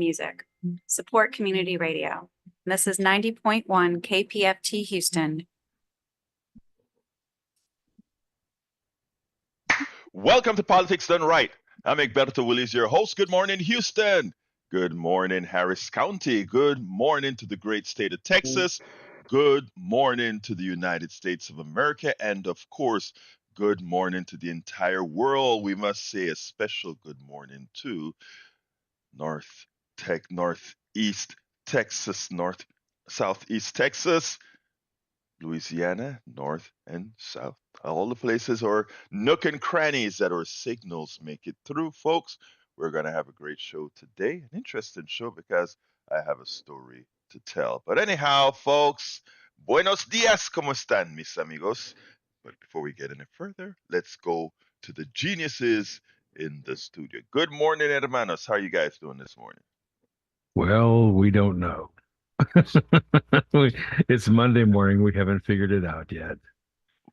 music. Support community radio. This is 90.1 KPFT Houston. Welcome to Politics Done Right. I'm Egberto Willis, your host. Good morning, Houston. Good morning, Harris County. Good morning to the great state of Texas. Good morning to the United States of America. And of course, good morning to the entire world. We must say a special good morning to Northeast Texas, Southeast Texas, Louisiana, North and South. All the places or nook and crannies that our signals make it through, folks. We're going to have a great show today, an interesting show because I have a story to tell. But anyhow, folks, buenos dias, ¿cómo están, mis amigos? But before we get any further, let's go to the geniuses in the studio. Good morning, hermanos. How are you guys doing this morning? Well, we don't know. It's Monday morning. We haven't figured it out yet.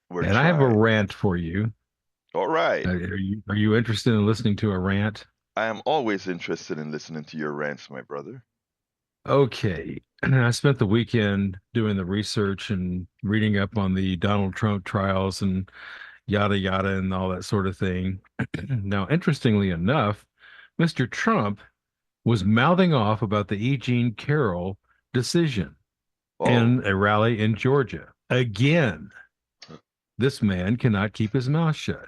We're And I have a trying. rant for you. All right. Are you interested in listening to a rant? I am always interested in listening to your rants, my brother. Okay. I spent the weekend doing the research and reading up on the Donald Trump trials and yada yada and all that sort of thing. Now, interestingly enough, Mr. Trump was mouthing off about the E. Jean Carroll decision in Oh, a rally in Georgia. Again, this man cannot keep his mouth shut.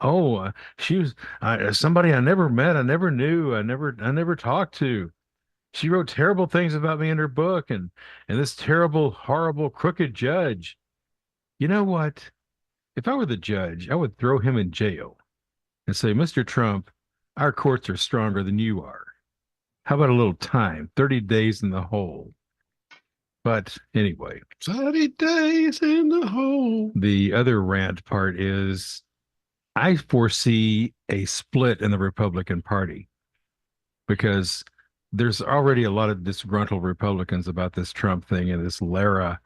Oh, she was somebody I never met, I never knew, I never talked to. She wrote terrible things about me in her book, and this terrible, horrible, crooked judge. You know what? If I were the judge, I would throw him in jail and say, Mr. Trump, our courts are stronger than you are. How about a little time? 30 days in the hole. But anyway, 30 days in the hole. The other rant part is I foresee a split in the Republican Party because there's already a lot of disgruntled Republicans about this Trump thing and this Lara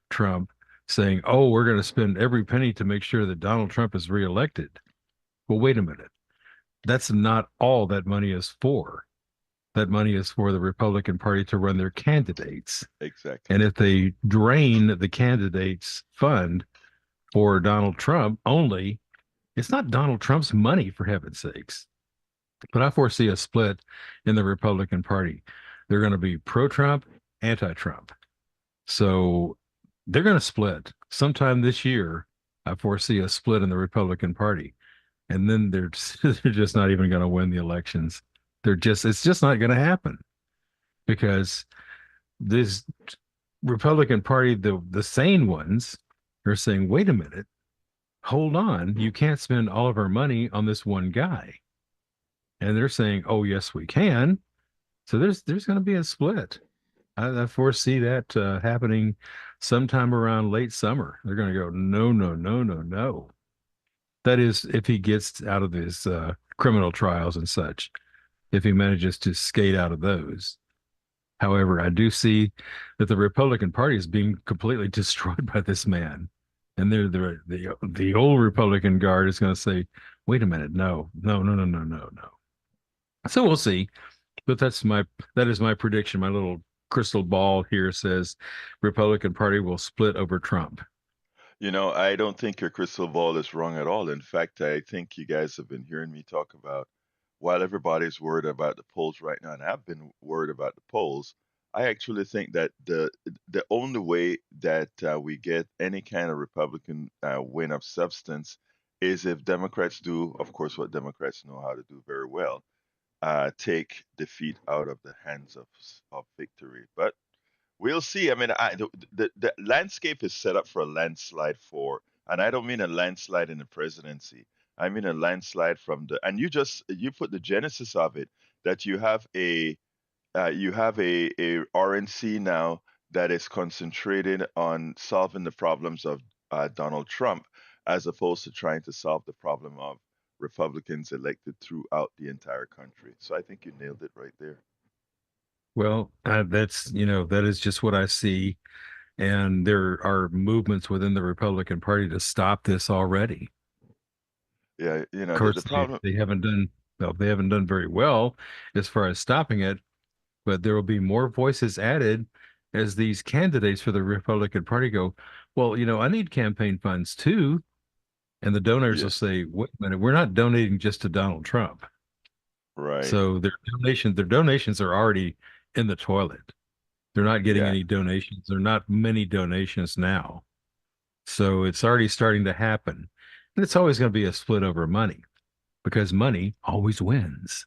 Trump saying, oh, we're going to spend every penny to make sure that Donald Trump is reelected. Well, wait a minute. That's not all that money is for. That money is for the Republican Party to run their candidates. exactly. And if they drain the candidates' fund for Donald Trump only, it's not Donald Trump's money, for heaven's sakes. But I foresee a split in the Republican Party. They're going to be pro-Trump, anti-Trump. So they're going to split sometime this year. I foresee a split in the Republican Party. And then they're just not even going to win the elections. It's just not going to happen because this Republican Party, the sane ones are saying, wait a minute, hold on, you can't spend all of our money on this one guy. And they're saying, oh, yes, we can. So there's going to be a split. I foresee that happening sometime around late summer. They're going to go, no, no, no, no, no. That is, if he gets out of his criminal trials and such, if he manages to skate out of those. However, I do see that the Republican Party is being completely destroyed by this man. And the old Republican guard is going to say, wait a minute, no, no, no, no, no, no, no. So we'll see. But that is my prediction. My little crystal ball here says Republican Party will split over Trump. You know, I don't think your crystal ball is wrong at all. In fact, I think you guys have been hearing me talk about while everybody's worried about the polls right now, and I've been worried about the polls, I actually think that the only way that we get any kind of Republican win of substance is if Democrats do, of course, what Democrats know how to do very well, take defeat out of the hands of victory. But we'll see. I mean, the landscape is set up for a landslide and I don't mean a landslide in the presidency. I mean a landslide and you put the genesis of it that you have a RNC now that is concentrated on solving the problems of Donald Trump as opposed to trying to solve the problem of Republicans elected throughout the entire country. So I think you nailed it right there. Well, that is just what I see. And there are movements within the Republican Party to stop this already. Yeah, Of the course, problem. they haven't done very well as far as stopping it. but there will be more voices added as these candidates for the Republican Party go, well, I need campaign funds too. And the donors will Yeah, say, wait a minute, we're not donating just to Donald Trump. right. So their donations are already in the toilet. They're not getting Yeah, any donations. There are not many donations now. So it's already starting to happen. And it's always going to be a split over money because money always wins.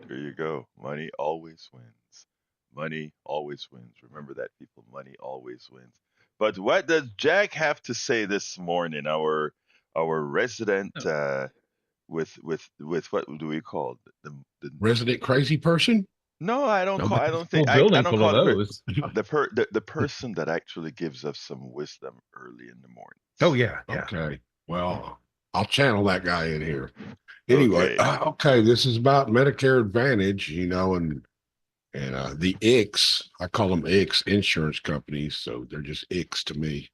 there you go. Money always wins. Money always wins. Remember that, people. Money always wins. But what does Jack have to say this morning? Our resident with what do we call it? The Resident crazy person? no, I don't No, call. but I it's a don't think full I building don't full of call it those. the person that actually gives us some wisdom early in the Oh, mornings. yeah. Yeah. Okay. Well, I'll channel that guy in here. Anyway, Okay. okay, this is about Medicare Advantage, and the ICs, I call them ICs, insurance companies, so they're just ICs to me.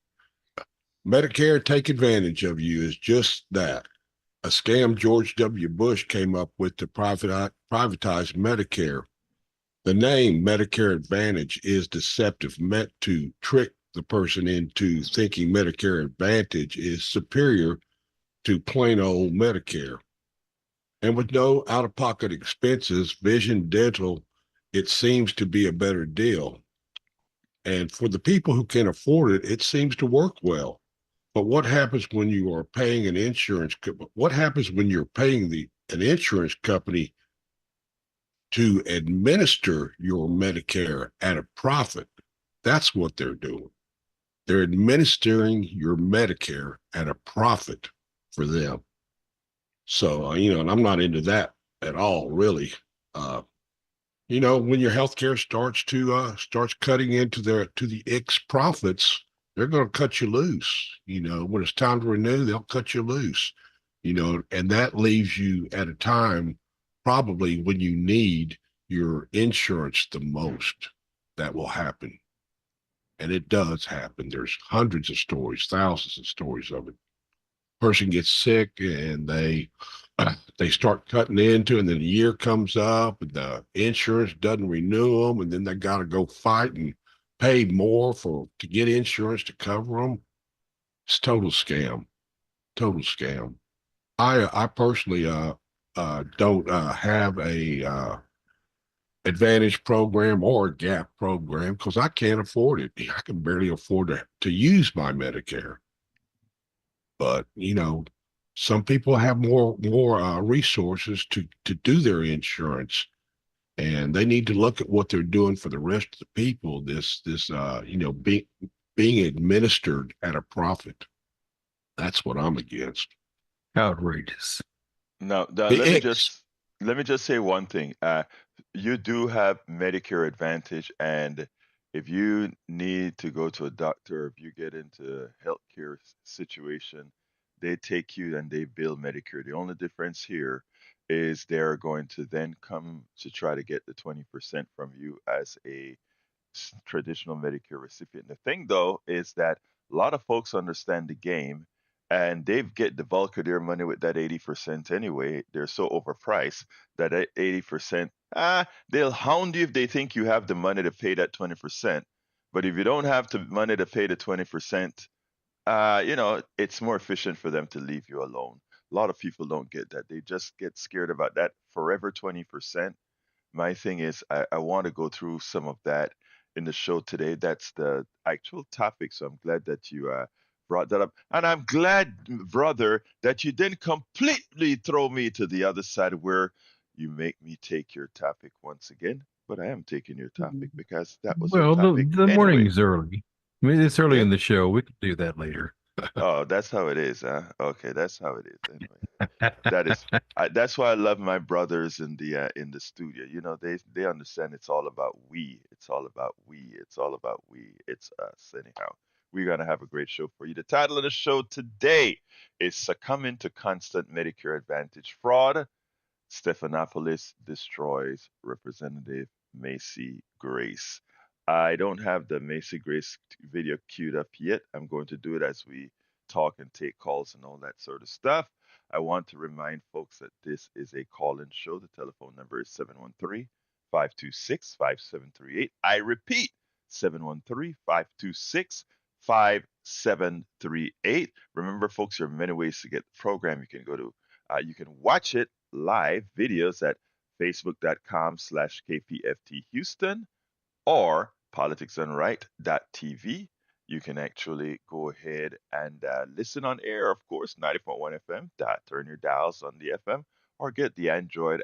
Medicare take advantage of you is just that. A scam George W. Bush came up with to privatize Medicare. The name Medicare Advantage is deceptive, meant to trick the person into thinking Medicare Advantage is superior to plain old Medicare. And with no out of pocket expenses, vision, dental, it seems to be a better deal. And for the people who can afford it, it seems to work well. But what happens when you are paying an insurance? What happens when you're paying an insurance company to administer your Medicare at a profit? That's what they're doing. They're administering your Medicare at a profit for them. So, and I'm not into that at all, really. Uh, when your healthcare starts cutting into the X profits, they're going to cut you loose. When it's time to renew, they'll cut you loose. And that leaves you at a time probably when you need your insurance the most. That will happen, and it does happen. There's hundreds of stories, thousands of stories of it. Person gets sick and they start cutting into, and then the year comes up and the insurance doesn't renew them, and then they got to go fight and pay more to get insurance to cover them. It's total scam, total scam. I personally don't have a advantage program or a gap program because I can't afford it. I can barely afford to use my Medicare. But some people have more resources to do their insurance, and they need to look at what they're doing for the rest of the people. Being administered at a profit. That's what I'm against. Outrageous. Now, The X. let me just say one thing. You do have Medicare Advantage, and if you need to go to a doctor, if you get into a healthcare situation, they take you and they bill Medicare. The only difference here is they're going to then come to try to get the 20% from you as a traditional Medicare recipient. The thing, though, is that a lot of folks understand the game and they get the bulk of their money with that 80% anyway. They're so overpriced that at 80%, they'll hound you if they think you have the money to pay that 20%. But if you don't have the money to pay the 20%, it's more efficient for them to leave you alone. A lot of people don't get that. They just get scared about that forever 20%. My thing is, I want to go through some of that in the show today. That's the actual topic. So I'm glad that you brought that up. And I'm glad, brother, that you didn't completely throw me to the other side where you make me take your topic once again. But I am taking your topic because that was your Well, the, topic the anyway. morning's early. I mean, it's early Yeah. in the show. We can do that later. Oh, that's how it is, huh? Okay, that's how it is. Anyway. That is that's why I love my brothers in the studio. They understand it's all about we. It's all about we. It's all about we. It's us. Anyhow, we're gonna have a great show for you. The title of the show today is Succumbing to Constant Medicare Advantage Fraud. Stephanopoulos destroys Representative Macy Grace. I don't have the Macy Grace video queued up yet. I'm going to do it as we talk and take calls and all that sort of stuff. I want to remind folks that this is a call in show. The telephone number is 713 713-526-5738. I repeat, 713-526-5738. Remember, folks, there are many ways to get the program. You can go to, you can watch it live videos at facebook.com/KPFT Houston or politicsdoneright.tv. You can actually go ahead and listen on air, of course, 90.1 FM. Turn your dials on the FM or get the Android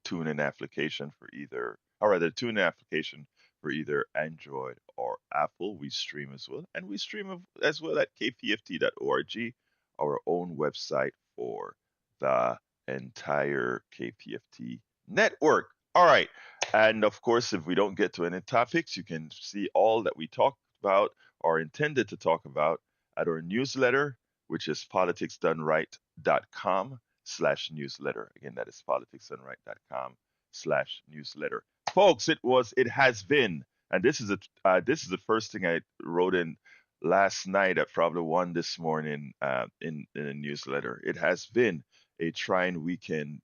tune-in application for either, or rather, tune-in application for either Android or Apple. We stream as well, and we stream as well at kpft.org, our own website for the entire KPFT network. All right. And of course, if we don't get to any topics, you can see all that we talked about or intended to talk about at our newsletter, which is politicsdoneright.com/newsletter. Again, that is politicsdoneright.com/newsletter. Folks, it has been, and this is the first thing I wrote in last night at probably 1 this morning in a newsletter. It has been a trying weekend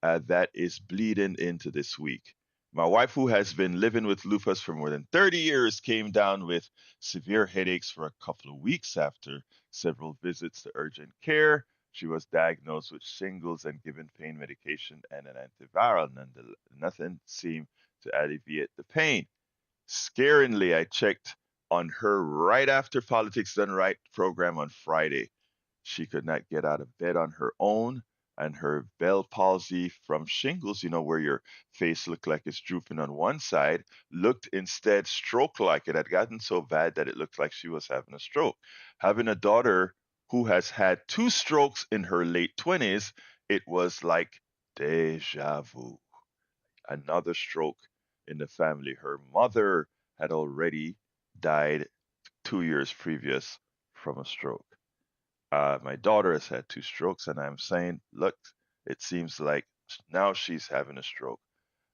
that is bleeding into this week. My wife, who has been living with lupus for more than 30 years, came down with severe headaches for a couple of weeks after several visits to urgent care. She was diagnosed with shingles and given pain medication and an antiviral. Nothing seemed to alleviate the pain. Scaringly, I checked on her right after Politics Done Right program on Friday. She could not get out of bed on her own, and her Bell palsy from shingles, where your face looked like it's drooping on one side, looked instead stroke-like. It had gotten so bad that it looked like she was having a stroke. Having a daughter who has had 2 strokes in her late 20s, it was like deja vu. Another stroke in the family. Her mother had already died 2 years previous from a stroke. My daughter has had 2 strokes, and I'm saying, look, it seems like now she's having a stroke.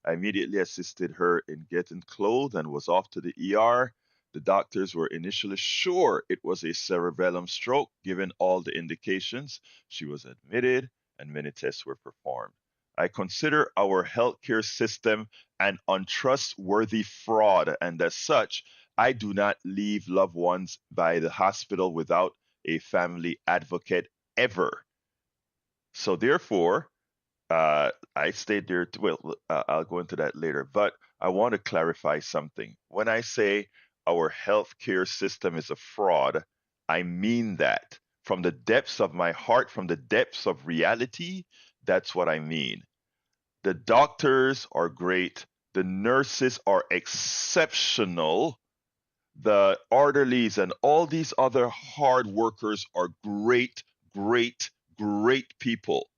I immediately assisted her in getting clothed and was off to the ER. The doctors were initially sure it was a cerebellum stroke, given all the indications. She was admitted, and many tests were performed. I consider our healthcare system an untrustworthy fraud, and as such, I do not leave loved ones by the hospital without a family advocate ever. So therefore, I stayed there. I'll go into that later, but I want to clarify something. When I say our healthcare system is a fraud, I mean that from the depths of my heart, from the depths of reality. That's what I mean. The doctors are great. The nurses are exceptional. The orderlies and all these other hard workers are great, great, great people.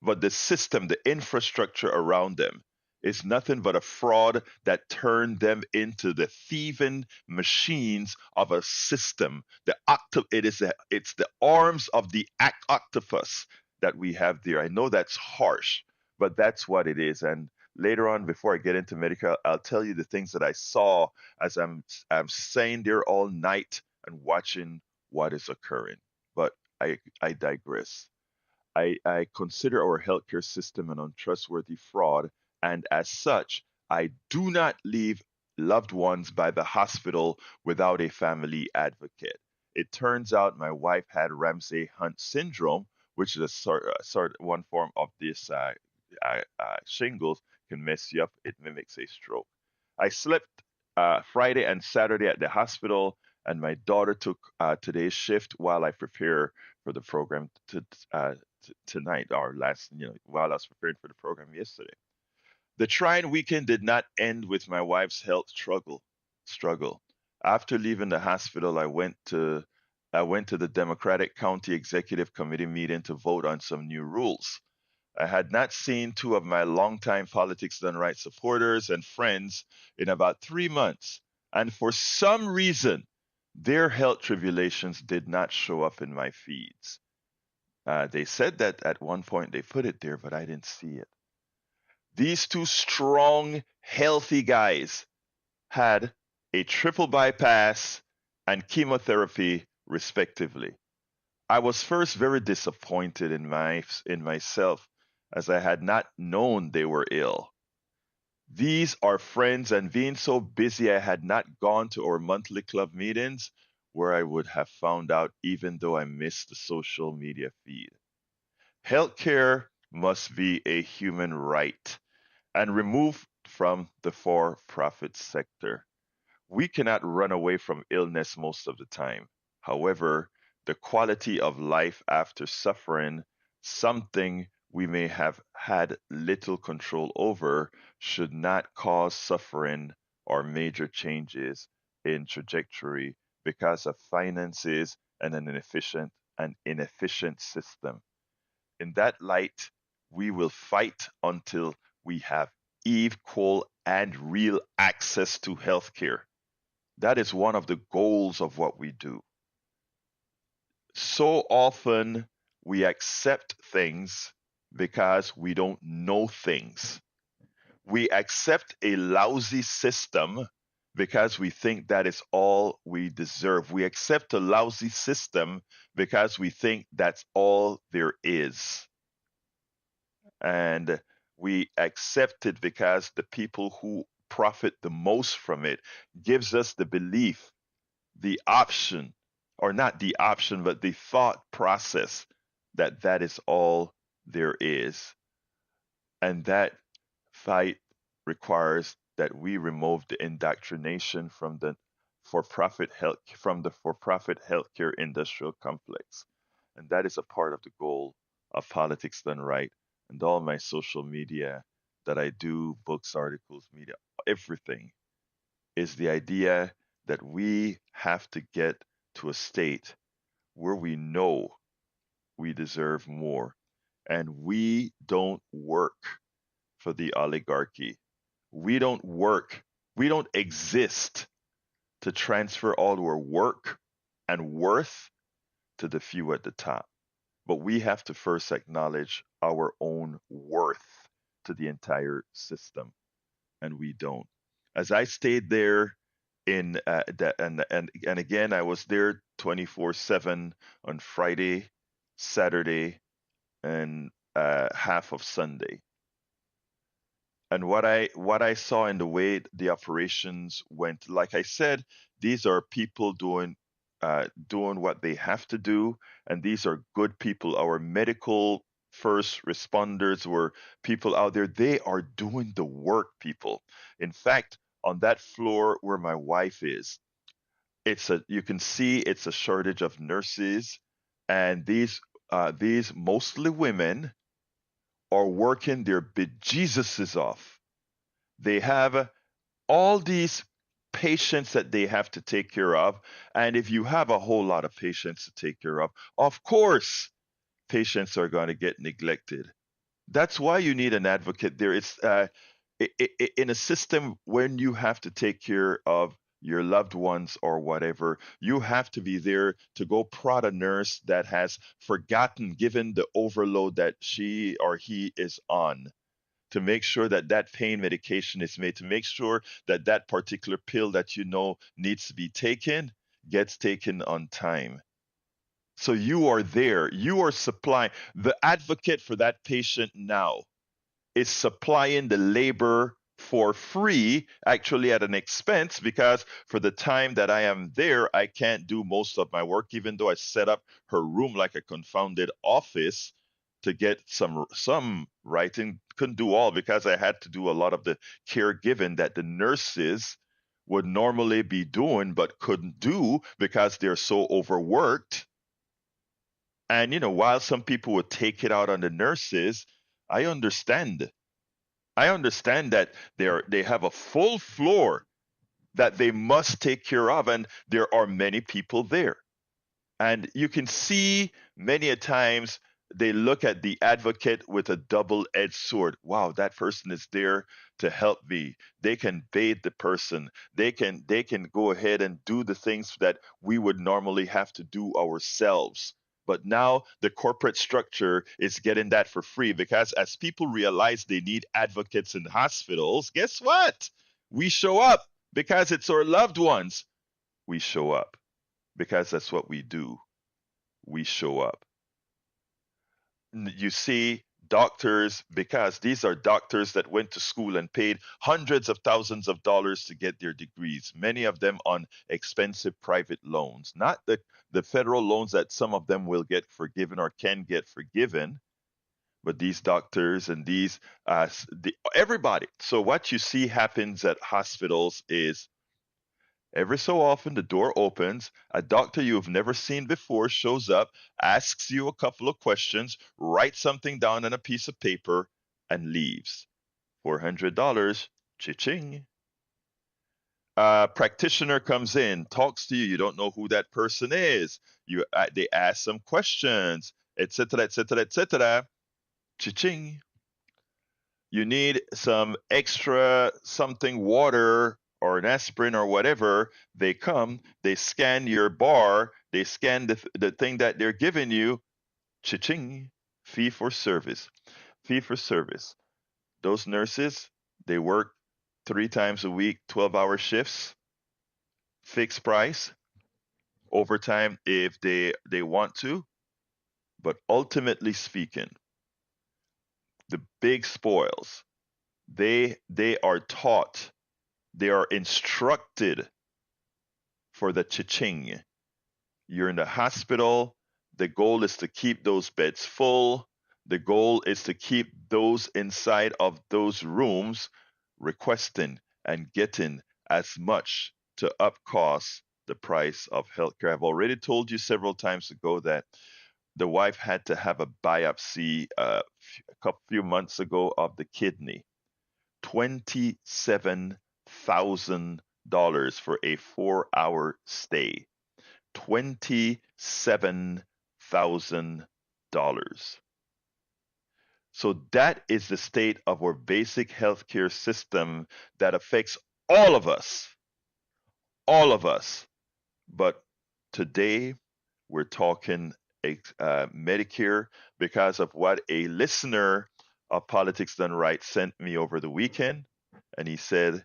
But the system, the infrastructure around them is nothing but a fraud that turned them into the thieving machines of a system. It's the arms of the octopus that we have there. I know that's harsh, but that's what it is. And later on, before I get into Medicare, I'll tell you the things that I saw as I'm staying there all night and watching what is occurring. But I digress. I consider our healthcare system an untrustworthy fraud, and as such, I do not leave loved ones by the hospital without a family advocate. It turns out my wife had Ramsay-Hunt syndrome, which is a sort one form of this shingles, can mess you up. It mimics a stroke. I slept Friday and Saturday at the hospital, and my daughter took today's shift while I prepare for the program tonight, or while I was preparing for the program yesterday. The trying weekend did not end with my wife's health struggle. After leaving the hospital, I went to the Democratic County Executive Committee meeting to vote on some new rules. I had not seen 2 of my longtime Politics Done Right supporters and friends in about 3 months, and for some reason, their health tribulations did not show up in my feeds. They said that at one point they put it there, but I didn't see it. These 2 strong, healthy guys had a triple bypass and chemotherapy, respectively. I was first very disappointed in myself, as I had not known they were ill. These are friends, and being so busy, I had not gone to our monthly club meetings where I would have found out even though I missed the social media feed. Healthcare must be a human right and removed from the for profit sector. We cannot run away from illness most of the time. However, the quality of life after suffering something we may have had little control over should not cause suffering or major changes in trajectory because of finances and an inefficient system. In that light, we will fight until we have equal and real access to healthcare. That is one of the goals of what we do. So often we accept things because we don't know things. We accept a lousy system because we think that is all we deserve. We accept a lousy system because we think that's all there is. And we accept it because the people who profit the most from it gives us the belief, the option, or not the option, but the thought process that that is all there is. And that fight requires that we remove the indoctrination from the for-profit healthcare industrial complex. And that is a part of the goal of Politics Done Right and all my social media that I do, books, articles, media, everything is the idea that we have to get to a state where we know we deserve more and we don't work for the oligarchy. We don't work, we don't exist to transfer all our work and worth to the few at the top. But we have to first acknowledge our own worth to the entire system, and we don't. As I stayed there in and again, I was there 24/7 on Friday, Saturday, and half of Sunday. And what I saw in the way the operations went, like I said, these are people doing what they have to do, and these are good people. Our medical first responders were people out there. They are doing the work, people. In fact, on that floor where my wife is, you can see it's a shortage of nurses, and these mostly women are working their bejesuses off. They have all these patients that they have to take care of. And if you have a whole lot of patients to take care of course, patients are going to get neglected. That's why you need an advocate there. It's in a system when you have to take care of your loved ones or whatever, you have to be there to go prod a nurse that has forgotten, given the overload that she or he is on, to make sure that that pain medication is made, to make sure that that particular pill that you know needs to be taken gets taken on time. So you are there, you are supplying. The advocate for that patient now is supplying the labor for free, actually at an expense, because for the time that I am there, I can't do most of my work, even though I set up her room like a confounded office to get some writing. Couldn't do all because I had to do a lot of the caregiving that the nurses would normally be doing but couldn't do because they're so overworked. And while some people would take it out on the nurses, I understand. I understand that they have a full floor that they must take care of, and there are many people there. And you can see many a times they look at the advocate with a double-edged sword. Wow, that person is there to help me. They can bathe the person. They can go ahead and do the things that we would normally have to do ourselves. But now the corporate structure is getting that for free, because as people realize they need advocates in hospitals, guess what? We show up because it's our loved ones. We show up because that's what we do. We show up. You see, doctors, because these are doctors that went to school and paid hundreds of thousands of dollars to get their degrees, many of them on expensive private loans, not the federal loans that some of them will get forgiven or can get forgiven, but these doctors and these everybody. So what you see happens at hospitals is every so often the door opens, a doctor you've never seen before shows up, asks you a couple of questions, writes something down on a piece of paper, and leaves. $400, cha-ching. A practitioner comes in, talks to you, you don't know who that person is. They ask some questions, etc., etc., etc. Cha-ching. You need some extra something, water or an aspirin or whatever. They come, they scan your bar, they scan the thing that they're giving you. Cha-ching. Fee for service. Fee for service. Those nurses, they work 3 times a week, 12-hour shifts, fixed price, overtime if they want to. But ultimately speaking, the big spoils, they are taught, they are instructed for the cha-ching. You're in the hospital. The goal is to keep those beds full. The goal is to keep those inside of those rooms requesting and getting as much to up cost the price of healthcare. I've already told you several times ago that the wife had to have a biopsy a few months ago of the kidney. $27,000 for a 4-hour stay. $27,000. So that is the state of our basic healthcare system that affects all of us. All of us. But today we're talking Medicare because of what a listener of Politics Done Right sent me over the weekend. And he said,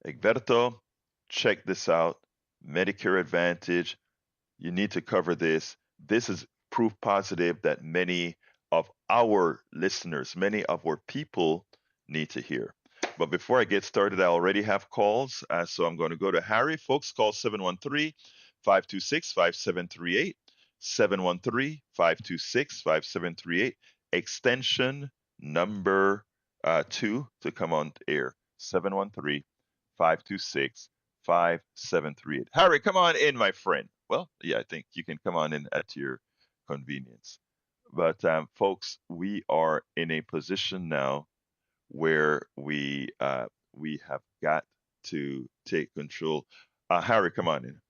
Egberto, check this out. Medicare Advantage, you need to cover this. This is proof positive that many of our listeners, many of our people need to hear. But before I get started, I already have calls. So I'm going to go to Harry. Folks, call 713-526-5738. 713-526-5738. Extension number 2 to come on air. 713-526-5738. Harry, come on in, my friend. Well, yeah, I think you can come on in at your convenience. But folks, we are in a position now where we have got to take control. Harry, come on in.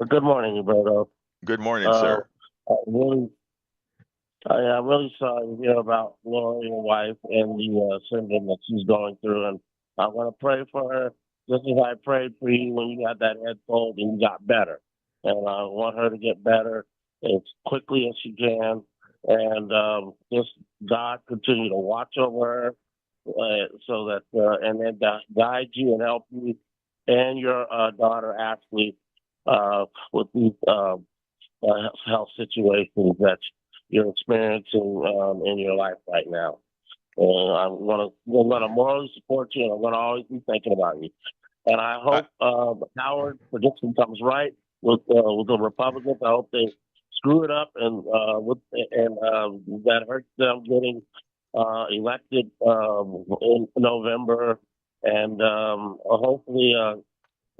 Good morning, Roberto. Good morning, sir. I'm really sorry to hear about Laura, your wife, and the syndrome that she's going through. And I want to pray for her just as I prayed for you when you had that head cold and you got better. And I want her to get better as quickly as she can. And just God continue to watch over her so that, and then guide you and help you and your daughter, Ashley, with these health situations that you're experiencing in your life right now. And I'm gonna morally support you, and I'm gonna always be thinking about you. And I hope Howard's prediction comes right with the Republicans. I hope they screw it up and that hurts them getting elected in November. And hopefully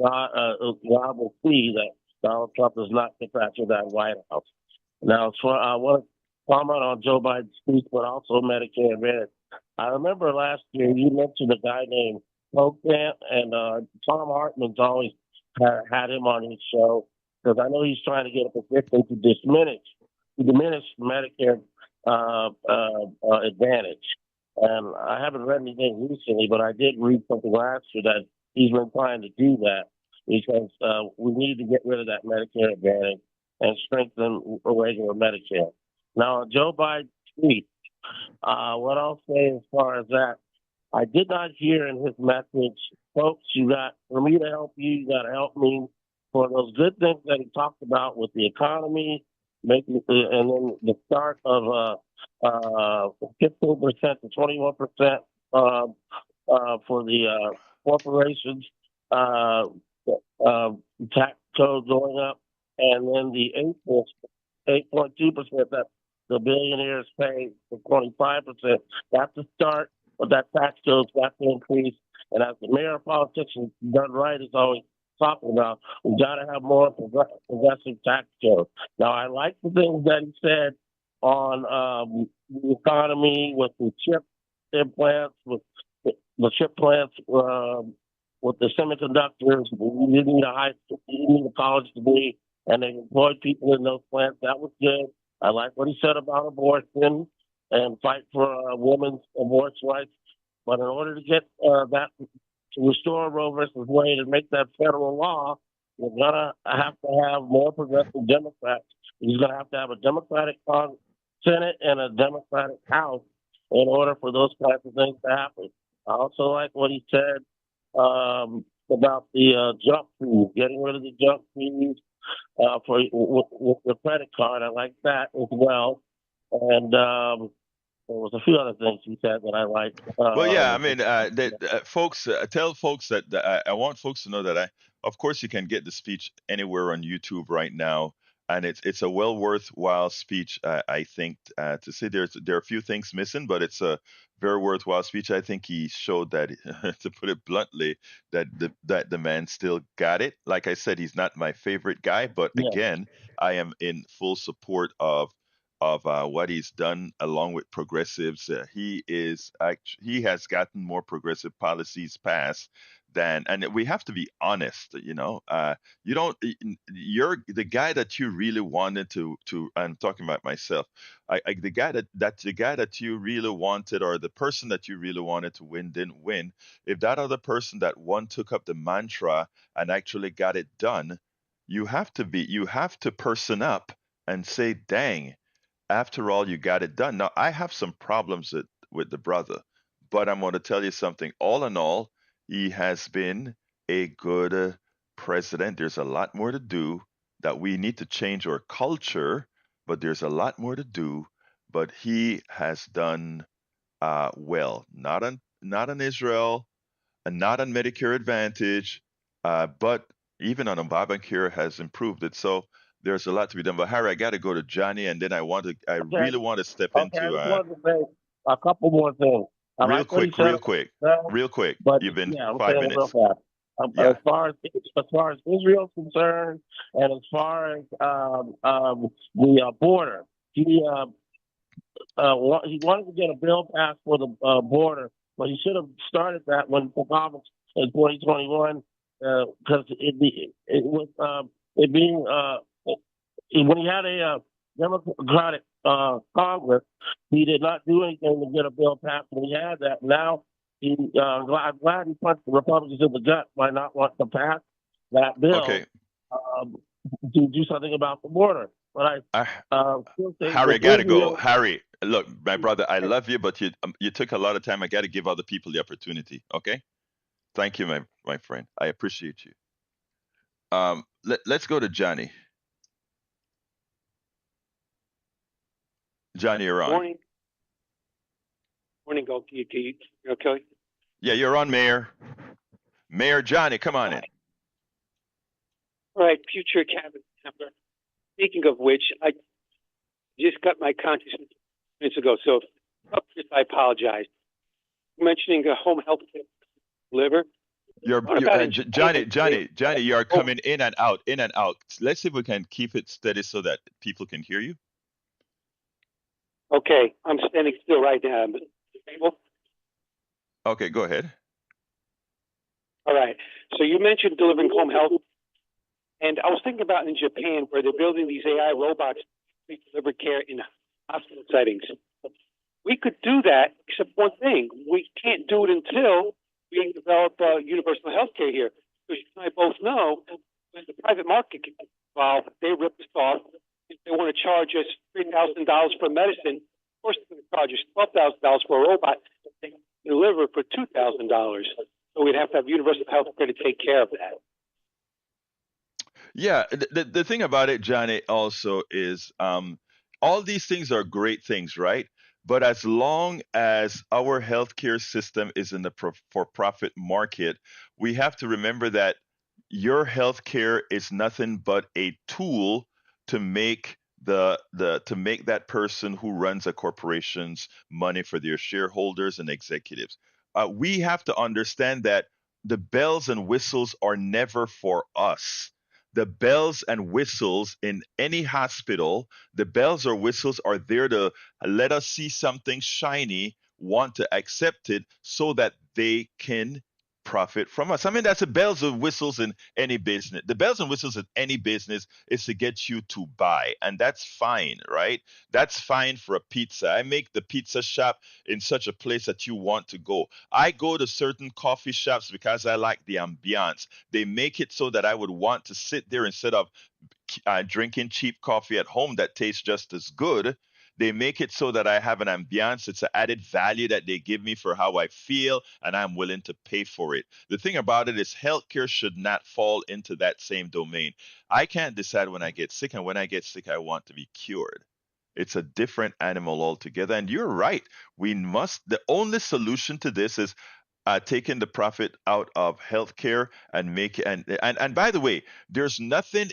God will see that Donald Trump is not the factor of that White House. Now, I want to comment on Joe Biden's speech, but also Medicare Advantage. I remember last year you mentioned a guy named Pocan, and Tom Hartman's always had him on his show because I know he's trying to get a position to diminish Medicare Advantage. And I haven't read anything recently, but I did read something last year that he's been trying to do that because we need to get rid of that Medicare Advantage and strengthen regular Medicare. Now, Joe Biden's speech, what I'll say as far as that, I did not hear in his message, folks, for me to help you, you got to help me for those good things that he talked about with the economy making, and then the start of 15% to 21% for the corporations, uh, tax code going up, and then the 8.2% that the billionaires pay for 25%. That's the start, but that tax code's got to increase. And as the mayor of politics done right is always talking about, we got to have more progressive tax code. Now, I like the things that he said on the economy with the chip implants, with the chip plants, with the semiconductors. You need you need a college degree, and they employed people in those plants. That was good. I like what he said about abortion and fight for women's abortion rights. But in order to get that to restore Roe versus Wade and make that federal law, we're gonna have to have more progressive Democrats. He's gonna have to have a Democratic Senate and a Democratic House in order for those kinds of things to happen. I also like what he said about the junk fees, getting rid of the junk fees with the credit card. I like that as well. And there was a few other things he said that I liked. Well, yeah, I mean, folks, tell folks that I want folks to know that of course, you can get the speech anywhere on YouTube right now, and it's a well worthwhile speech. I think to say there are a few things missing, but it's a very worthwhile speech. I think he showed that, to put it bluntly, that the man still got it. Like I said, he's not my favorite guy, but Yeah. again, I am in full support of what he's done along with progressives. He has gotten more progressive policies passed than, and we have to be honest. You don't. You're the guy that you really wanted to. I'm talking about myself. The guy that you really wanted, or the person that you really wanted to win, didn't win. If that other person that won took up the mantra and actually got it done, you have to person up and say, dang, after all, you got it done. Now, I have some problems with the brother, but I'm going to tell you something. All in all, he has been a good president. There's a lot more to do, that we need to change our culture, but there's a lot more to do. But he has done well, not on Israel, and not on Medicare Advantage, but even on Obamacare has improved it. So there's a lot to be done. But Harry, I got to go to Johnny, and then I Okay. really want to step Okay. I into just wanted to say a couple more things. I real like what he quick, said real about quick, himself, real quick. but You've been yeah, I'm 5 saying it real minutes. fast. Yeah. As far as Israel's concerned, and as far as the border, he wanted to get a bill passed for the border, but he should have started that when Obama in 2021, because when he had a Democratic Congress, he did not do anything to get a bill passed when he had that. Now, I'm glad he punched the Republicans in the gut by not wanting to pass that bill Okay. to do something about the border. But I still think Harry, I with gotta go. Israel, Harry, look, my brother, I love you, but you took a lot of time. I got to give other people the opportunity. Okay. Thank you, my friend. I appreciate you. Let's go to Johnny. Johnny, you're on. Morning. Morning, go. You okay? Yeah, you're on, Mayor. Mayor Johnny, come on in. All right, future cabinet member. Speaking of which, I just got my consciousness minutes ago, so if I apologize. Mentioning a home health care liver. Johnny, you are coming in and out, in and out. Let's see if we can keep it steady so that people can hear you. Okay, I'm standing still right now. Okay, go ahead. All right. So you mentioned delivering home health, and I was thinking about in Japan where they're building these AI robots to deliver care in hospital settings. We could do that, except one thing: we can't do it until we develop universal health care here. Because you and I both know when the private market gets involved, they rip us off. If they want to charge us $3,000 for medicine, of course they're going to charge us $12,000 for a robot that they can deliver for $2,000. So we'd have to have universal health care to take care of that. Yeah, the thing about it, Johnny, also is all these things are great things, right? But as long as our healthcare system is in the for-profit market, we have to remember that your healthcare is nothing but a tool to make to make that person who runs a corporation's money for their shareholders and executives. We have to understand that the bells and whistles are never for us. The bells and whistles in any hospital, the bells or whistles are there to let us see something shiny, want to accept it so that they can profit from us. I mean, that's the bells and whistles in any business. The bells and whistles in any business is to get you to buy, and that's fine, right? That's fine for a pizza. I make the pizza shop in such a place that you want to go. I go to certain coffee shops because I like the ambiance. They make it so that I would want to sit there instead of drinking cheap coffee at home that tastes just as good. They make it so that I have an ambiance. It's an added value that they give me for how I feel, and I'm willing to pay for it. The thing about it is, healthcare should not fall into that same domain. I can't decide when I get sick, and when I get sick, I want to be cured. It's a different animal altogether. And you're right. The only solution to this is taking the profit out of healthcare and and by the way, there is nothing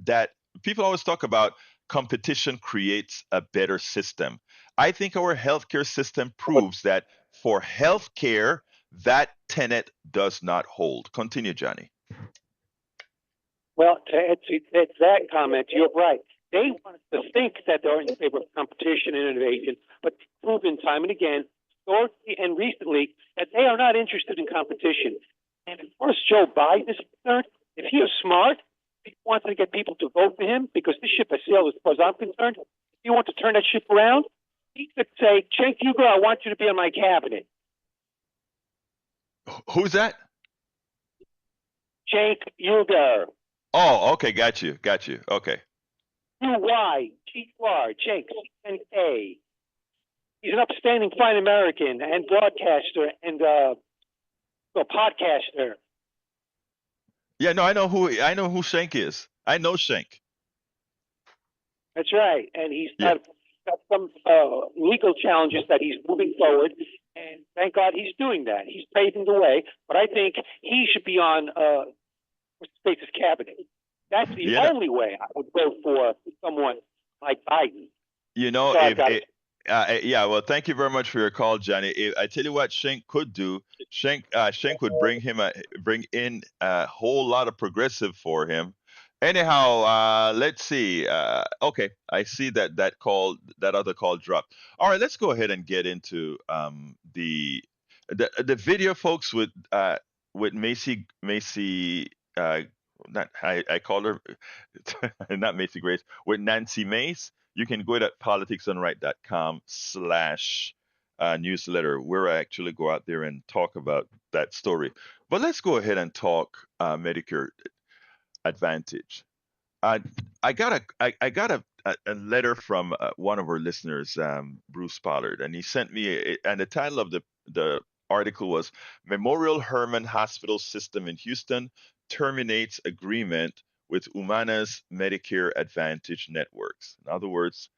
that people always talk about. Competition creates a better system. I think our healthcare system proves that for healthcare, that tenet does not hold. Continue, Johnny. Well, to that comment, you're right. They want us to think that they're in favor of competition and innovation, but proven time and again, historically and recently, that they are not interested in competition. And as far as Joe Biden is concerned, if he is smart, if he wants to get people to vote for him, because this ship has sailed as far as I'm concerned, if he wants to turn that ship around, he could say, Cenk Uygur, I want you to be on my cabinet. Who's that? Cenk Uygur. Oh, okay, got you. Okay. UYGR, Cenk, CNK. He's an upstanding fine American and broadcaster and a podcaster. Yeah, no, I know who Shank is. I know Shank. That's right. And he's Yeah. got some legal challenges that he's moving forward. And thank God he's doing that. He's paving the way. But I think he should be on States' cabinet. That's the only way I would vote for someone like Biden. You know, So yeah, well, thank you very much for your call, Johnny. I tell you what Shank could do. Shank would bring in a whole lot of progressive for him. Anyhow, let's see. Okay, I see that other call dropped. All right, let's go ahead and get into the video, folks, with Macy. Not I call her not Macy Grace, with Nancy Mace. You can go to politicsdoneright.com/newsletter, where I actually go out there and talk about that story. But let's go ahead and talk Medicare Advantage. I got a letter from one of our listeners, Bruce Pollard, and he sent me and the title of the article was Memorial Hermann Hospital System in Houston terminates agreement with Humana's Medicare Advantage networks. In other words,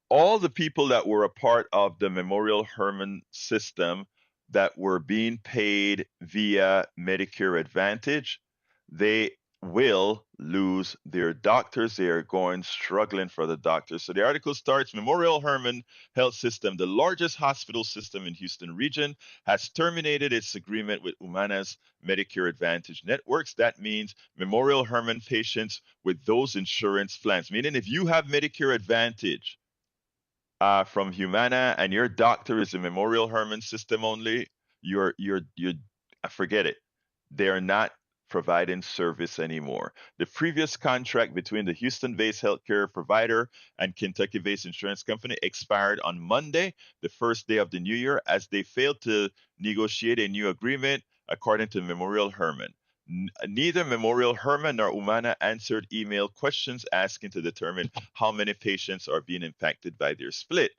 all the people that were a part of the Memorial Hermann system that were being paid via Medicare Advantage, they will lose their doctors. They are going struggling for the doctors. So the article starts Memorial Hermann Health System, the largest hospital system in Houston region, has terminated its agreement with Humana's Medicare Advantage networks. That means Memorial Hermann patients with those insurance plans, meaning if you have Medicare Advantage from Humana and your doctor is a Memorial Hermann system only, you're forget it. They're not providing service anymore. The previous contract between the Houston-based healthcare provider and Kentucky-based insurance company expired on Monday, the first day of the new year, as they failed to negotiate a new agreement, according to Memorial Hermann. Neither Memorial Hermann nor Humana answered email questions asking to determine how many patients are being impacted by their split.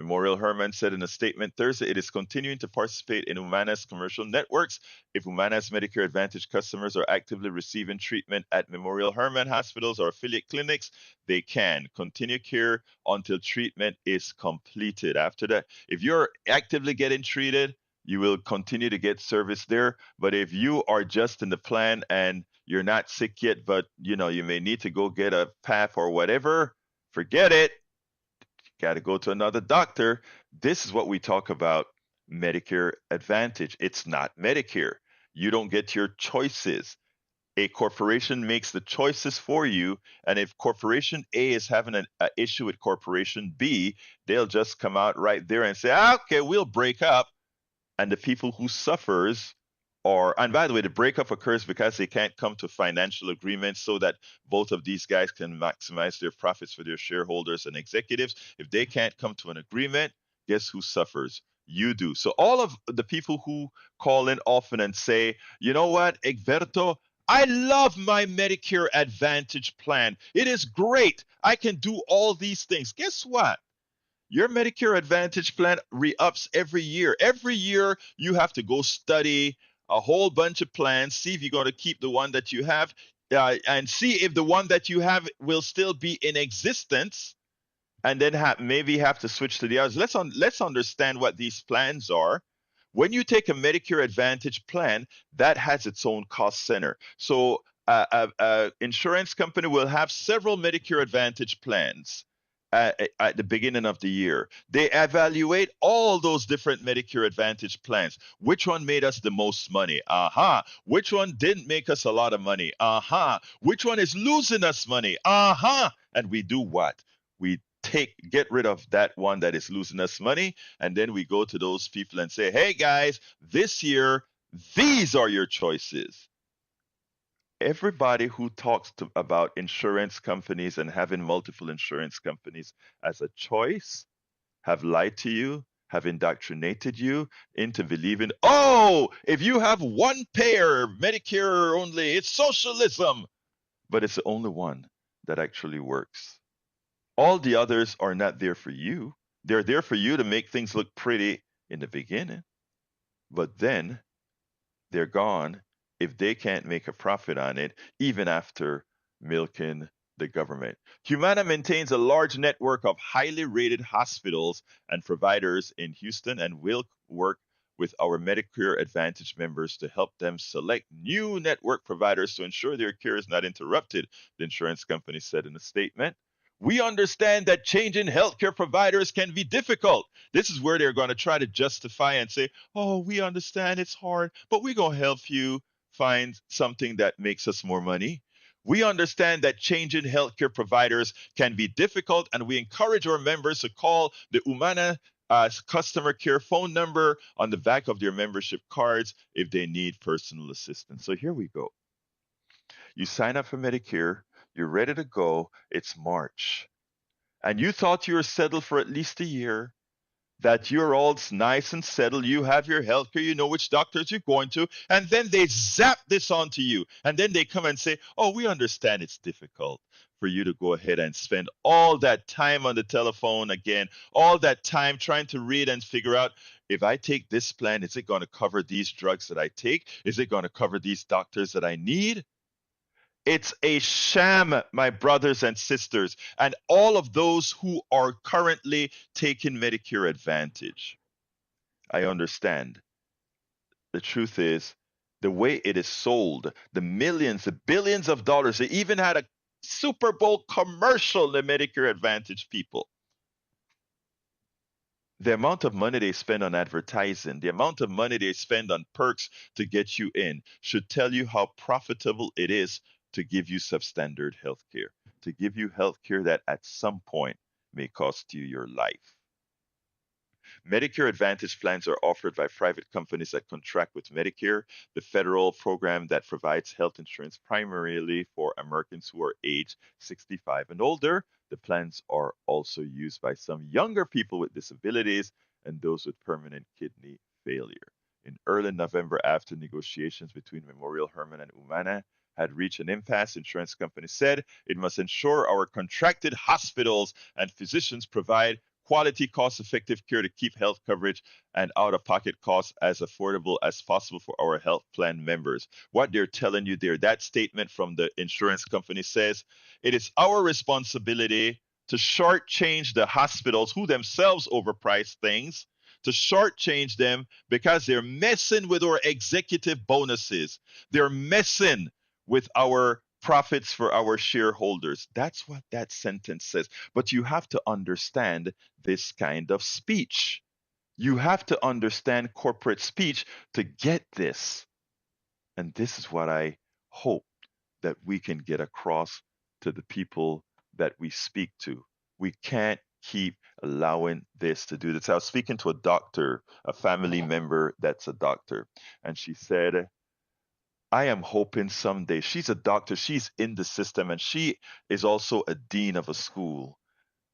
Memorial Hermann said in a statement Thursday it is continuing to participate in Humana's commercial networks. If Humana's Medicare Advantage customers are actively receiving treatment at Memorial Hermann hospitals or affiliate clinics, they can continue care until treatment is completed. After that, if you're actively getting treated, you will continue to get service there. But if you are just in the plan and you're not sick yet, but you may need to go get a PAP or whatever, forget it. Got to go to another doctor. This is what we talk about Medicare Advantage. It's not Medicare. You don't get your choices. A corporation makes the choices for you, and if corporation A is having an issue with corporation B, they'll just come out right there and say, okay, we'll break up. And the people who suffers and by the way, the breakup occurs because they can't come to financial agreement so that both of these guys can maximize their profits for their shareholders and executives. If they can't come to an agreement, guess who suffers? You do. So all of the people who call in often and say, you know what, Egberto, I love my Medicare Advantage plan. It is great. I can do all these things. Guess what? Your Medicare Advantage plan re-ups every year. Every year, you have to go study a whole bunch of plans, see if you're going to keep the one that you have, and see if the one that you have will still be in existence, and then maybe have to switch to the others. Let's understand what these plans are. When you take a Medicare Advantage plan, that has its own cost center. So insurance company will have several Medicare Advantage plans. At the beginning of the year, they evaluate all those different Medicare Advantage plans. Which one made us the most money? Aha. Which one didn't make us a lot of money? Aha. Which one is losing us money? Aha. And we do what? We get rid of that one that is losing us money, and then we go to those people and say, hey guys, this year, these are your choices. Everybody who talks about insurance companies and having multiple insurance companies as a choice have lied to you, have indoctrinated you into believing, oh, if you have one payer, Medicare only, it's socialism. But it's the only one that actually works. All the others are not there for you. They're there for you to make things look pretty in the beginning, but then they're gone if they can't make a profit on it, even after milking the government. Humana maintains a large network of highly rated hospitals and providers in Houston and will work with our Medicare Advantage members to help them select new network providers to ensure their care is not interrupted, the insurance company said in a statement. We understand that changing healthcare providers can be difficult. This is where they're going to try to justify and say, oh, we understand it's hard, but we're going to help you find something that makes us more money. We understand that changing healthcare providers can be difficult, and we encourage our members to call the Humana customer care phone number on the back of their membership cards if they need personal assistance. So here we go. You sign up for Medicare, you're ready to go, it's March. And you thought you were settled for at least a year, that you're all nice and settled, you have your health care, you know which doctors you're going to, and then they zap this onto you. And then they come and say, oh, we understand it's difficult for you to go ahead and spend all that time on the telephone again, all that time trying to read and figure out, if I take this plan, is it going to cover these drugs that I take? Is it going to cover these doctors that I need? It's a sham, my brothers and sisters, and all of those who are currently taking Medicare Advantage. I understand. The truth is, the way it is sold, the millions, the billions of dollars, they even had a Super Bowl commercial, the Medicare Advantage people. The amount of money they spend on advertising, the amount of money they spend on perks to get you in should tell you how profitable it is to give you substandard health care, to give you health care that at some point may cost you your life. Medicare Advantage plans are offered by private companies that contract with Medicare, the federal program that provides health insurance primarily for Americans who are age 65 and older. The plans are also used by some younger people with disabilities and those with permanent kidney failure. In early November, after negotiations between Memorial Hermann and Humana had reached an impasse, insurance companies said it must ensure our contracted hospitals and physicians provide quality, cost-effective care to keep health coverage and out-of-pocket costs as affordable as possible for our health plan members. What they're telling you there, that statement from the insurance company says, it is our responsibility to shortchange the hospitals who themselves overprice things, to shortchange them because they're messing with our executive bonuses. They're messing with our profits for our shareholders. That's what that sentence says. But you have to understand this kind of speech. You have to understand corporate speech to get this. And this is what I hope that we can get across to the people that we speak to. We can't keep allowing this to do this. I was speaking to a doctor, a family member that's a doctor, and she said, I am hoping someday, she's a doctor, she's in the system, and she is also a dean of a school.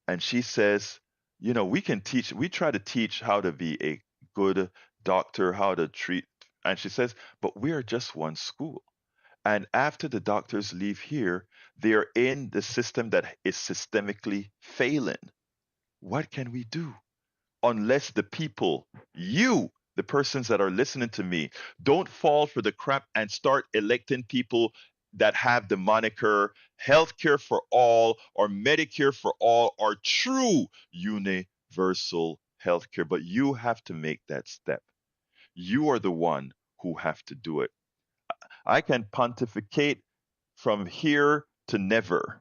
And she says, we can teach, we try to teach how to be a good doctor, how to treat. And she says, but we are just one school. And after the doctors leave here, they're in the system that is systemically failing. What can we do? Unless the people, the persons that are listening to me, don't fall for the crap and start electing people that have the moniker healthcare for all or Medicare for all or true universal healthcare. But you have to make that step. You are the one who have to do it. I can pontificate from here to never.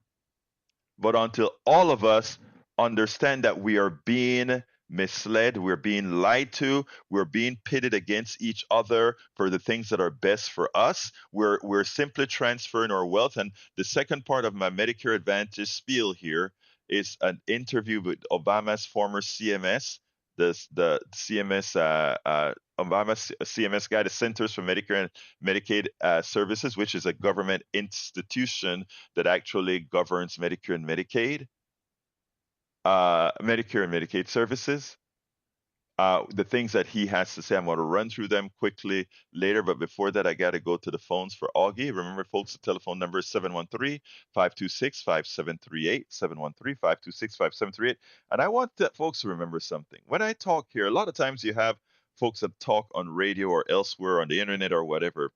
But until all of us understand that we are being misled, we're being lied to, we're being pitted against each other for the things that are best for us, we're simply transferring our wealth. And the second part of my Medicare Advantage spiel here is an interview with Obama's former CMS, the CMS Obama CMS guy, the Centers for Medicare and Medicaid Services, which is a government institution that actually governs Medicare and Medicaid, Medicare and Medicaid services. The things that he has to say, I'm going to run through them quickly later. But before that, I got to go to the phones for Augie. Remember, folks, the telephone number is 713-526-5738, 713-526-5738. And I want folks to remember something. When I talk here, a lot of times you have folks that talk on radio or elsewhere on the internet or whatever,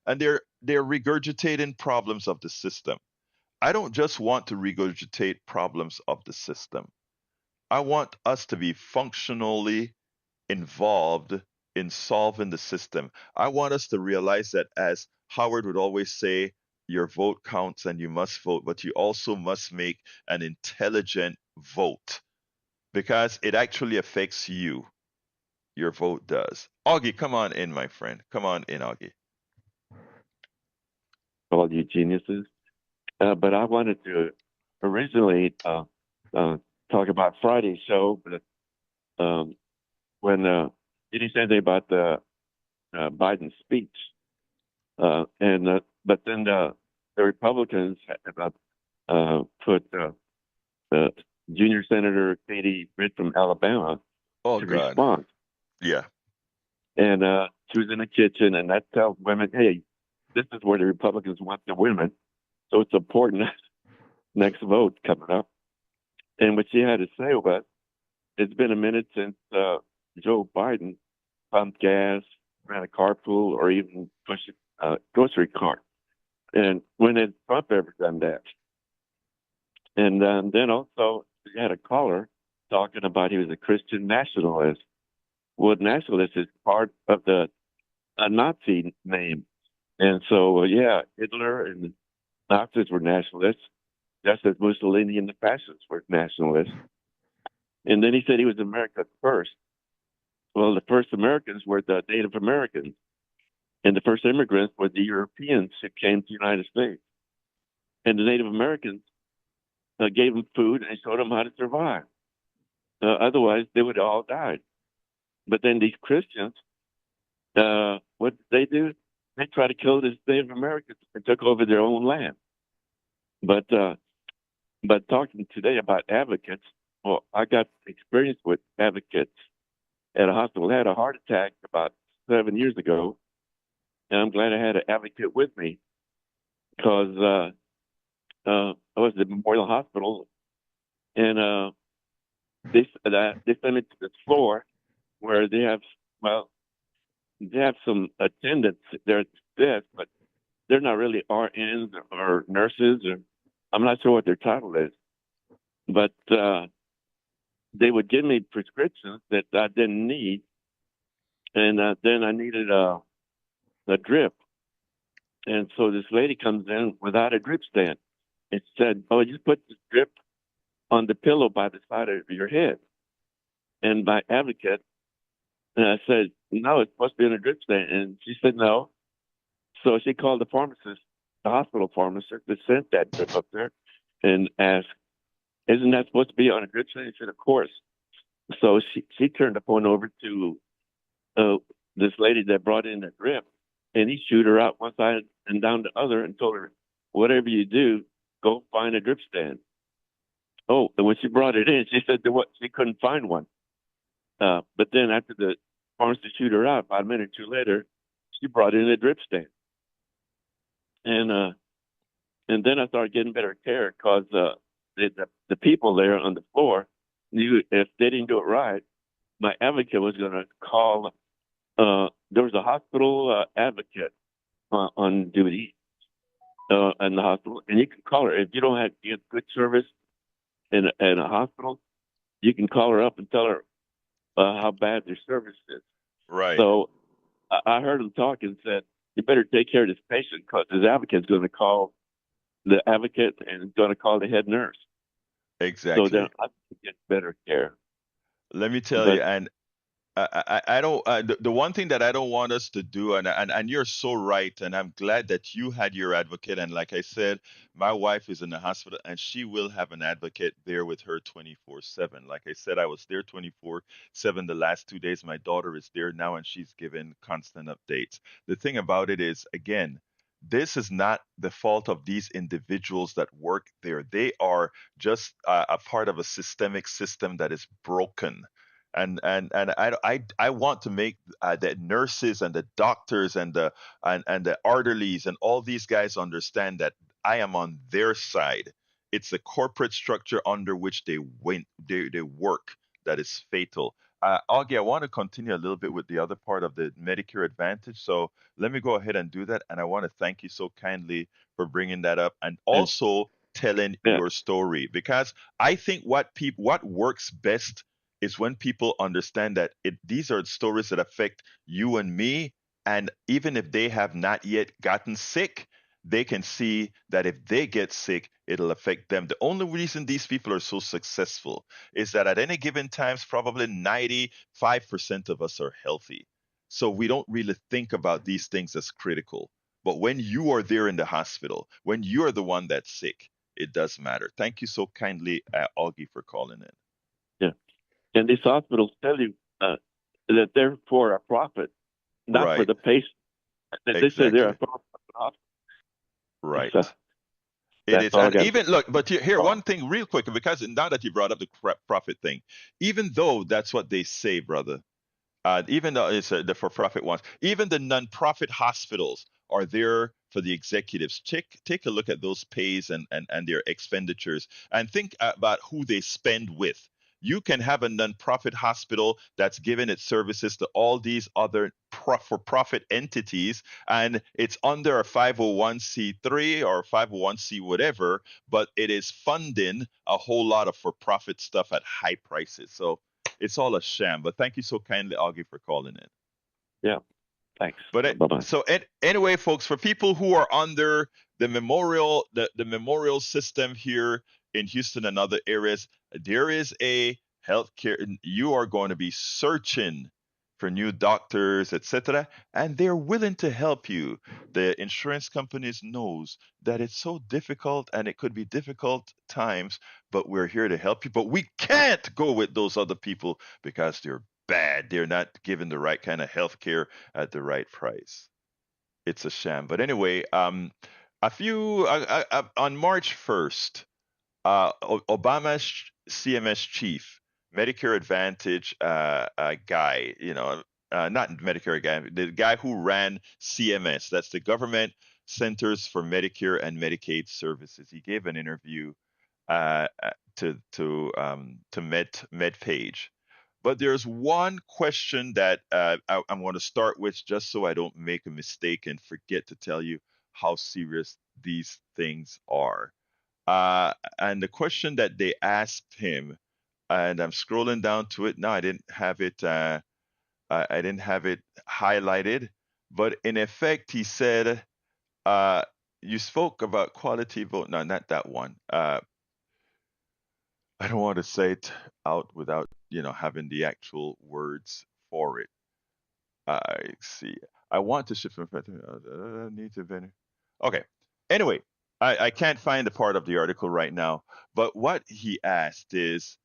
and they're regurgitating problems of the system. I don't just want to regurgitate problems of the system. I want us to be functionally involved in solving the system. I want us to realize that, as Howard would always say, your vote counts and you must vote, but you also must make an intelligent vote because it actually affects you. Your vote does. Augie, come on in, my friend. Come on in, Augie. All you geniuses. But I wanted to originally talk about Friday's show, but when did he say anything about the Biden speech? But then the Republicans put Junior Senator Katie Britt from Alabama to God. respond. Yeah. And she was in the kitchen, and that tells women, hey, this is where the Republicans want the women. So it's important next vote coming up. And what she had to say was, it's been a minute since Joe Biden pumped gas, ran a carpool, or even pushed a grocery cart. And when had Trump ever done that? And then also, he had a caller talking about he was a Christian nationalist. Well, nationalist is part of the Nazi name. And so, Hitler and the Nazis were nationalists, just as Mussolini and the fascists were nationalists. And then he said he was America first. Well, the first Americans were the Native Americans, and the first immigrants were the Europeans who came to the United States. And the Native Americans gave them food and showed them how to survive. Otherwise, they would have all died. But then these Christians, what did they do? They tried to kill the Native Americans and took over their own land. But talking today about advocates, well, I got experience with advocates at a hospital. I had a heart attack about 7 years ago, and I'm glad I had an advocate with me because I was at the Memorial Hospital, and they send me to the floor where they have some attendants there at the desk, but they're not really RNs or nurses, or I'm not sure what their title is. But they would give me prescriptions that I didn't need, and then I needed a drip. And so this lady comes in without a drip stand. It said, "Oh, just put the drip on the pillow by the side of your head." And my advocate, and I said, "No, it's supposed to be on a drip stand." And she said, "No." So she called the pharmacist, the hospital pharmacist that sent that drip up there, and asked, "Isn't that supposed to be on a drip stand?" He said, "Of course." So she turned the phone over to this lady that brought in the drip, and he shooed her out one side and down the other and told her, "Whatever you do, go find a drip stand." Oh, and when she brought it in, she said that she couldn't find one. But then after the pharmacist shoot her out, about a minute or two later, she brought in a drip stand. And then I started getting better care because the people there on the floor knew if they didn't do it right, my advocate was going to call. There was a hospital advocate on duty in the hospital, and you can call her if you don't have good service in a hospital. You can call her up and tell her how bad their service is. Right. So I heard him talk and said, "You better take care of this patient because his advocate's going to call the advocate and going to call the head nurse." Exactly. So then I can get better care. Let me tell But you, and I don't. The one thing that I don't want us to do, and you're so right, and I'm glad that you had your advocate. And like I said, my wife is in the hospital, and she will have an advocate there with her 24/7. Like I said, I was there 24/7 the last 2 days. My daughter is there now, and she's given constant updates. The thing about it is, again, this is not the fault of these individuals that work there. They are just a part of a systemic system that is broken, and I want to make the nurses and the doctors and the orderlies and all these guys understand that I am on their side. It's the corporate structure under which they work that is fatal. Augie, I want to continue a little bit with the other part of the Medicare Advantage. So let me go ahead and do that. And I want to thank you so kindly for bringing that up and and, also telling yeah, your story, because I think what works best is when people understand that these are stories that affect you and me, and even if they have not yet gotten sick, they can see that if they get sick, it'll affect them. The only reason these people are so successful is that at any given times, probably 95% of us are healthy. So we don't really think about these things as critical. But when you are there in the hospital, when you're the one that's sick, it does matter. Thank you so kindly, Augie, for calling in. yeah. And these hospitals tell you that they're for a profit, not for Right. the patient. They say they're a Exactly. profit hospital. Right. So It that's is. all I And got. even look, but here, one thing real quick, because now that you brought up the profit thing, even though that's what they say, brother, even though it's the for-profit ones, even the non-profit hospitals are there for the executives. Take a look at those pays and their expenditures, and think about who they spend with. You can have a non-profit hospital that's giving its services to all these other for-profit entities, and it's under a 501c3 or 501c whatever, but it is funding a whole lot of for-profit stuff at high prices. So it's all a sham. But thank you so kindly, Augie, for calling in. Yeah. Thanks. But Bye bye. so anyway, folks, for people who are under the memorial system here in Houston and other areas, there is a healthcare. You are going to be searching for new doctors, etc., and they're willing to help you. The insurance companies knows that it's so difficult and it could be difficult times, but we're here to help you. But we can't go with those other people because they're bad. They're not giving the right kind of health care at the right price. It's a sham. But anyway, a few on March 1st, Obama's CMS chief, Medicare Advantage guy, not Medicare guy, the guy who ran CMS, that's the Government Centers for Medicare and Medicaid Services. He gave an interview to MedPage. But there's one question that I'm going to start with, just so I don't make a mistake and forget to tell you how serious these things are. And the question that they asked him, and I'm scrolling down to it now. I didn't have it. I didn't have it highlighted, but in effect, he said, "You spoke about quality vote." No, not that one. I don't want to say it out without having the actual words for it. I see. I want to shift from need to venue. Okay. Anyway, I can't find the part of the article right now, but what he asked is,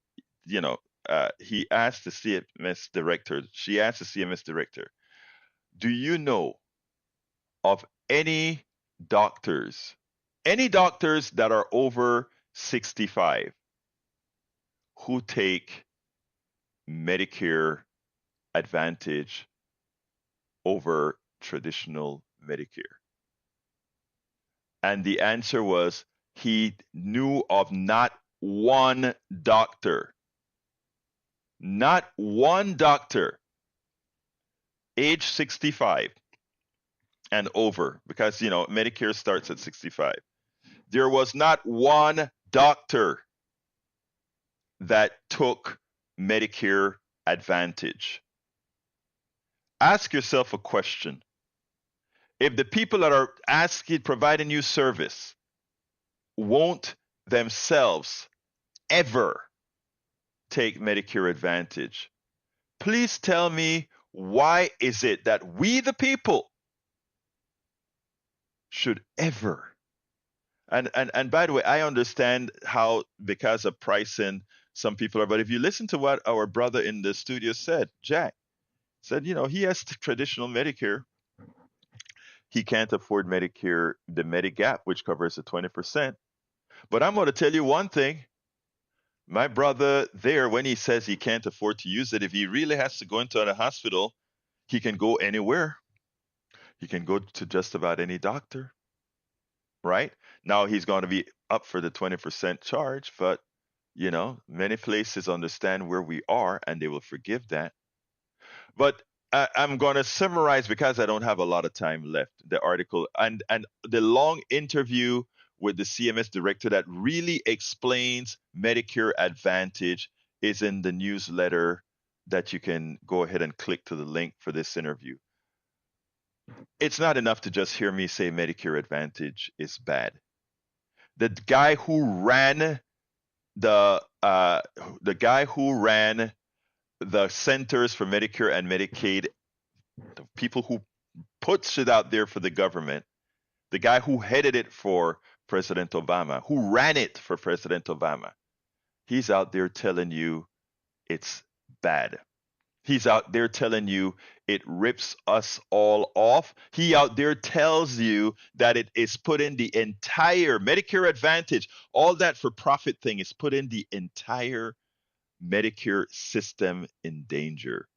he asked the CMS director, she asked the CMS director, do you know of any doctors that are over 65 who take Medicare Advantage over traditional Medicare? And the answer was he knew of not one doctor, age 65 and over, because Medicare starts at 65. There was not one doctor that took Medicare Advantage. Ask yourself a question. If the people that are providing you service won't themselves ever take Medicare Advantage, please tell me, why is it that we the people should ever? And by the way, I understand how, because of pricing, some people are, but if you listen to what our brother in the studio said, Jack said, he has traditional Medicare. He can't afford Medicare, the Medigap, which covers the 20%. But I'm going to tell you one thing. My brother there, when he says he can't afford to use it, if he really has to go into a hospital, he can go anywhere. He can go to just about any doctor, right? Now he's going to be up for the 20% charge, but many places understand where we are and they will forgive that. But I'm going to summarize, because I don't have a lot of time left, the article and the long interview with the CMS director that really explains Medicare Advantage is in the newsletter that you can go ahead and click to the link for this interview. It's not enough to just hear me say Medicare Advantage is bad. The guy who ran the Centers for Medicare and Medicaid, the people who put shit out there for the government, the guy who headed it for President Obama, who ran it for President Obama, he's out there telling you it's bad. He's out there telling you it rips us all off. He out there tells you that it is putting the entire Medicare Advantage, all that for profit thing is putting the entire Medicare system in danger,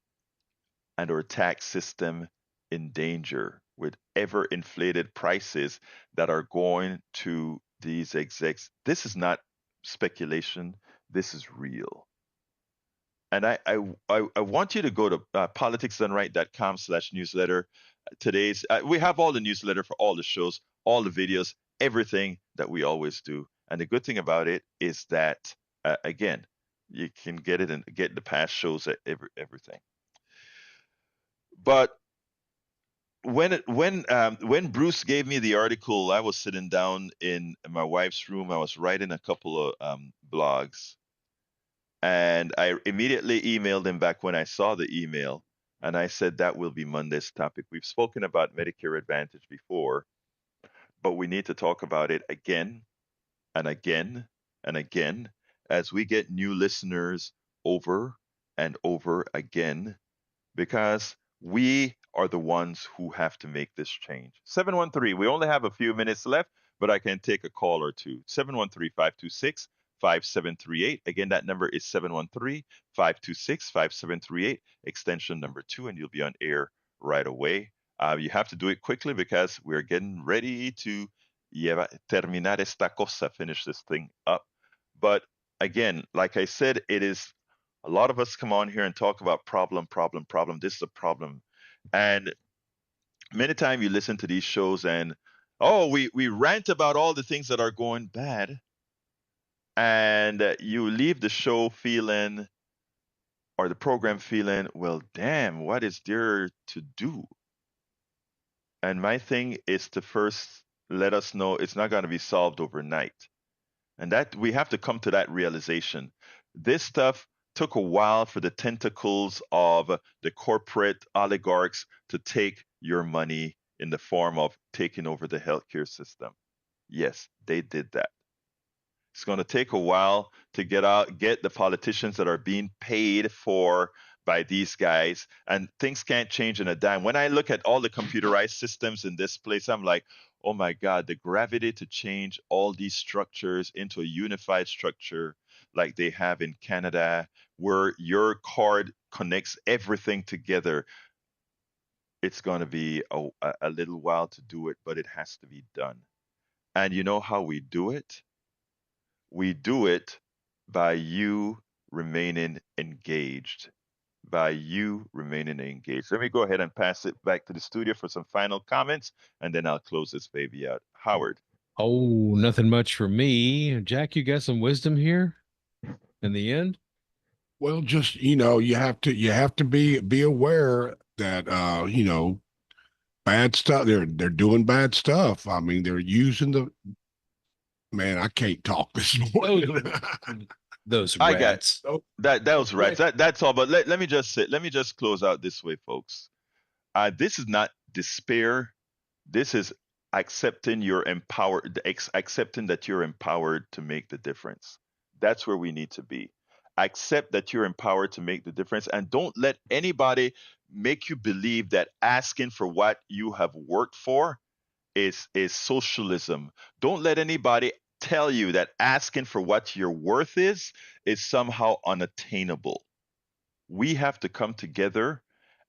and our tax system in danger, with ever inflated prices that are going to these execs. This is not speculation. This is real. And I want you to go to politicsdoneright.com/newsletter. Today's we have all the newsletter for all the shows, all the videos, everything that we always do. And the good thing about it is that again, you can get it and get the past shows at everything. But when Bruce gave me the article, I was sitting down in my wife's room. I was writing a couple of blogs. And I immediately emailed him back when I saw the email, and I said that will be Monday's topic. We've spoken about Medicare Advantage before, but we need to talk about it again and again and again as we get new listeners over and over again, because we are the ones who have to make this change. 713, we only have a few minutes left, but I can take a call or two. 713-526-5738. Again, that number is 713-526-5738, extension number 2, and you'll be on air right away. You have to do it quickly because we're getting ready to terminar esta cosa, finish this thing up. But again, like I said, it is a lot of us come on here and talk about problem. This is a problem. And many times you listen to these shows and, oh, we rant about all the things that are going bad. And you leave the show feeling, or the program feeling, well, damn, what is there to do? And my thing is to first let us know it's not going to be solved overnight. And that we have to come to that realization. This stuff took a while for the tentacles of the corporate oligarchs to take your money in the form of taking over the healthcare system. Yes, they did that. It's going to take a while to get the politicians that are being paid for by these guys, and things can't change in a dime. When I look at all the computerized systems in this place, I'm like, oh my God, the gravity to change all these structures into a unified structure like they have in Canada, where your card connects everything together. It's going to be a little while to do it, but it has to be done. And you know how we do it? We do it by you remaining engaged. By you remaining engaged. Let me go ahead and pass it back to the studio for some final comments, and then I'll close this baby out. Howard. Oh, nothing much for me. Jack, you got some wisdom here in the end? Well, just you have to be aware that bad stuff. They're doing bad stuff. I mean, they're using the man. I can't talk this morning. Those I got rats. that was right. That's all. But let me just say, let me just close out this way, folks. This is not despair. This is accepting you're empowered, accepting that you're empowered to make the difference. That's where we need to be. Accept that you're empowered to make the difference, and don't let anybody make you believe that asking for what you have worked for is socialism. Don't let anybody tell you that asking for what your worth is somehow unattainable. We have to come together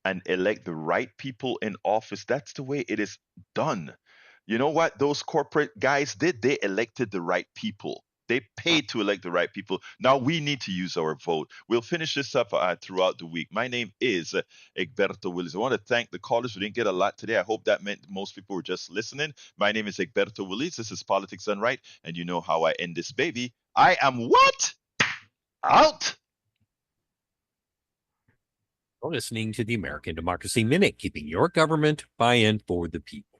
and elect the right people in office. That's the way it is done. You know what those corporate guys did? They elected the right people. They paid to elect the right people. Now we need to use our vote. We'll finish this up throughout the week. My name is Egberto Willis. I want to thank the callers. We didn't get a lot today. I hope that meant most people were just listening. My name is Egberto Willis. This is Politics Done Right. And you know how I end this baby. I am what? Out. You're listening to the American Democracy Minute, keeping your government by and for the people.